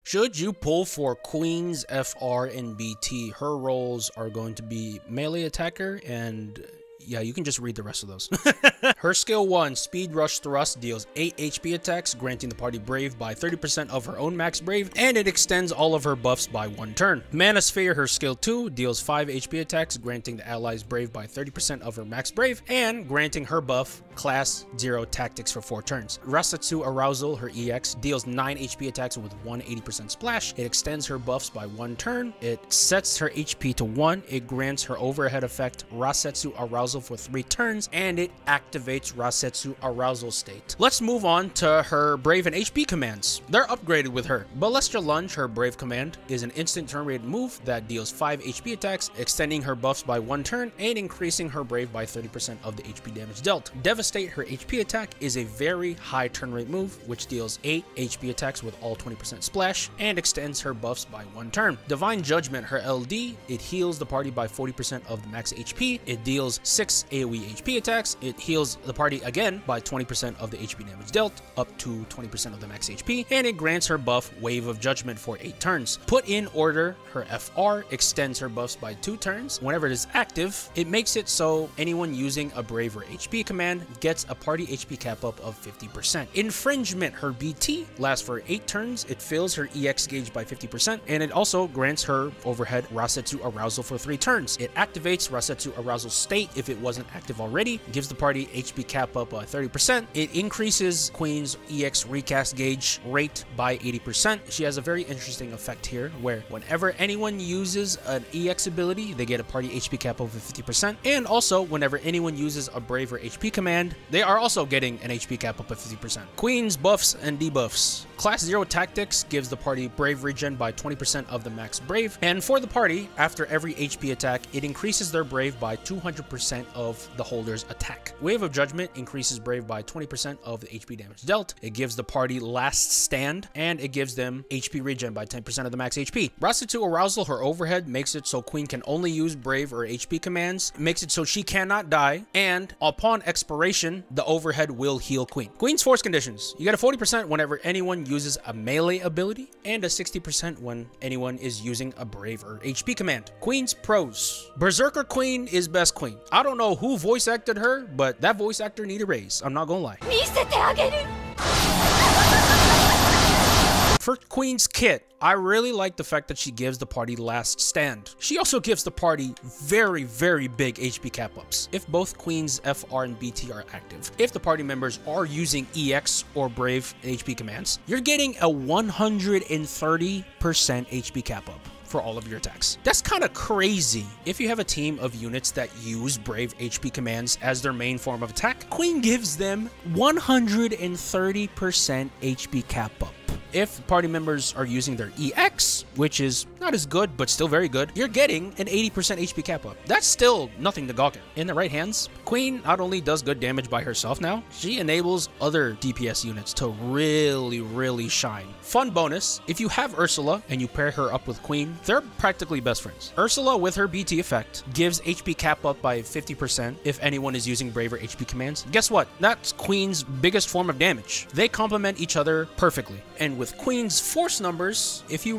Should you pull for Queen's FR and BT, her roles are going to be melee attacker and... yeah, you can just read the rest of those. Her skill 1, Speed Rush Thrust, deals 8 HP attacks, granting the party Brave by 30% of her own max Brave, and it extends all of her buffs by 1 turn. Mana Sphere, her skill 2, deals 5 HP attacks, granting the allies Brave by 30% of her max Brave, and granting her buff, Class 0 Tactics for 4 turns. Rasetsu Arousal, her EX, deals 9 HP attacks with 180% splash. It extends her buffs by 1 turn. It sets her HP to 1. It grants her overhead effect, Rasetsu Arousal, for 3 turns, and it activates Rasetsu Arousal State. Let's move on to her Brave and HP commands. They're upgraded with her. Ballista Lunge, her Brave command, is an instant turn rate move that deals 5 HP attacks, extending her buffs by 1 turn and increasing her Brave by 30% of the HP damage dealt. Devastate, her HP attack, is a very high turn rate move, which deals 8 HP attacks with all 20% splash and extends her buffs by 1 turn. Divine Judgment, her LD, it heals the party by 40% of the max HP. It deals 6 AoE HP attacks. It heals the party again by 20% of the HP damage dealt, up to 20% of the max HP, and it grants her buff Wave of Judgment for 8 turns. Put in Order, her FR, extends her buffs by 2 turns. Whenever it is active, it makes it so anyone using a Brave or HP command gets a party HP cap up of 50%. Infringement, her BT, lasts for 8 turns. It fills her EX gauge by 50%, and it also grants her overhead Rasetsu Arousal for 3 turns. It activates Rasetsu Arousal State if it wasn't active already, gives the party HP cap up by 30%. It increases Queen's EX recast gauge rate by 80%. She has a very interesting effect here where whenever anyone uses an EX ability, they get a party HP cap over 50%. And also, whenever anyone uses a Brave or HP command, they are also getting an HP cap up of 50%. Queen's buffs and debuffs. Class 0 Tactics gives the party Brave regen by 20% of the max Brave. And for the party, after every HP attack, it increases their Brave by 200% of the holder's attack. Wave of Judgment increases Brave by 20% of the HP damage dealt. It gives the party Last Stand, and it gives them HP regen by 10% of the max HP. Rasetsu Arousal, her overhead, makes it so Queen can only use Brave or HP commands, makes it so she cannot die, and upon expiration, the overhead will heal Queen. Queen's Force Conditions. You get a 40% whenever anyone uses a melee ability, and a 60% when anyone is using a Brave or HP command. Queen's Pros. Berserker Queen is best Queen. I don't know who voice acted her, but that voice actor need a raise. I'm not gonna lie. For Queen's Kit, I really like the fact that she gives the party Last Stand. She also gives the party very, very big HP cap ups if both Queen's FR and BT are active. If the party members are using EX or Brave HP commands, you're getting a 130% HP cap up for all of your attacks. That's kind of crazy. If you have a team of units that use Brave HP commands as their main form of attack, Queen gives them 130% HP cap up. If party members are using their EX, which is not as good, but still very good, you're getting an 80% HP cap up. That's still nothing to gawk at. In the right hands, Queen not only does good damage by herself now, she enables other DPS units to really, really shine. Fun bonus, if you have Ursula and you pair her up with Queen, they're practically best friends. Ursula with her BT effect gives HP cap up by 50% if anyone is using Brave or HP commands. Guess what? That's Queen's biggest form of damage. They complement each other perfectly. And with Queen's force numbers, if you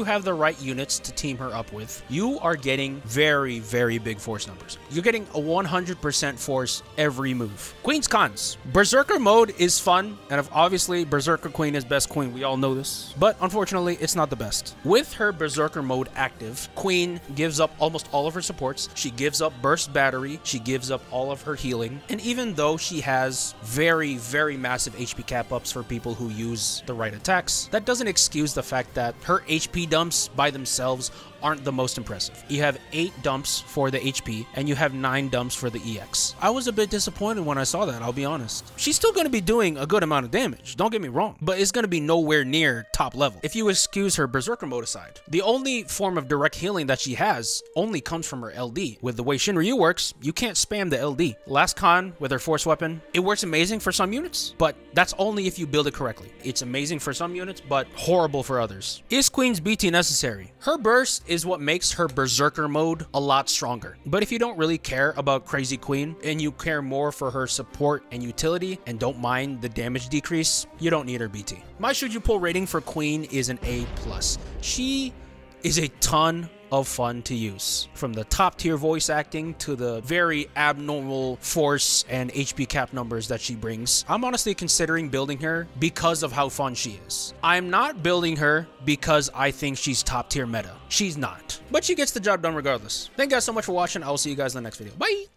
have the right units to team her up with, you are getting very, very big force numbers. You're getting a 100% force every move. Queen's cons. Berserker mode is fun, and obviously Berserker Queen is best Queen. We all know this. But unfortunately, it's not the best. With her Berserker mode active, Queen gives up almost all of her supports. She gives up burst battery. She gives up all of her healing. And even though she has very, very massive HP cap ups for people who use the right attacks, that doesn't excuse the fact that her HP dumps by themselves aren't the most impressive. You have 8 dumps for the HP, and you have 9 dumps for the EX. I was a bit disappointed when I saw that, I'll be honest. She's still going to be doing a good amount of damage, don't get me wrong, but it's going to be nowhere near top level. If you excuse her Berserker mode aside, the only form of direct healing that she has only comes from her LD. With the way Shinryu works, you can't spam the LD. Last con, with her force weapon, it works amazing for some units, but that's only if you build it correctly. It's amazing for some units, but horrible for others. Is Queen's BT necessary? Her burst is is what makes her Berserker mode a lot stronger. But if you don't really care about Crazy Queen and you care more for her support and utility and don't mind the damage decrease, you don't need her BT. My should you pull rating for Queen is an A+. She is a ton of fun to use. From the top tier voice acting to the very abnormal force and HP cap numbers that she brings. I'm honestly considering building her because of how fun she is. I'm not building her because I think she's top tier meta. She's not. But she gets the job done regardless. Thank you guys so much for watching. I will see you guys in the next video. Bye!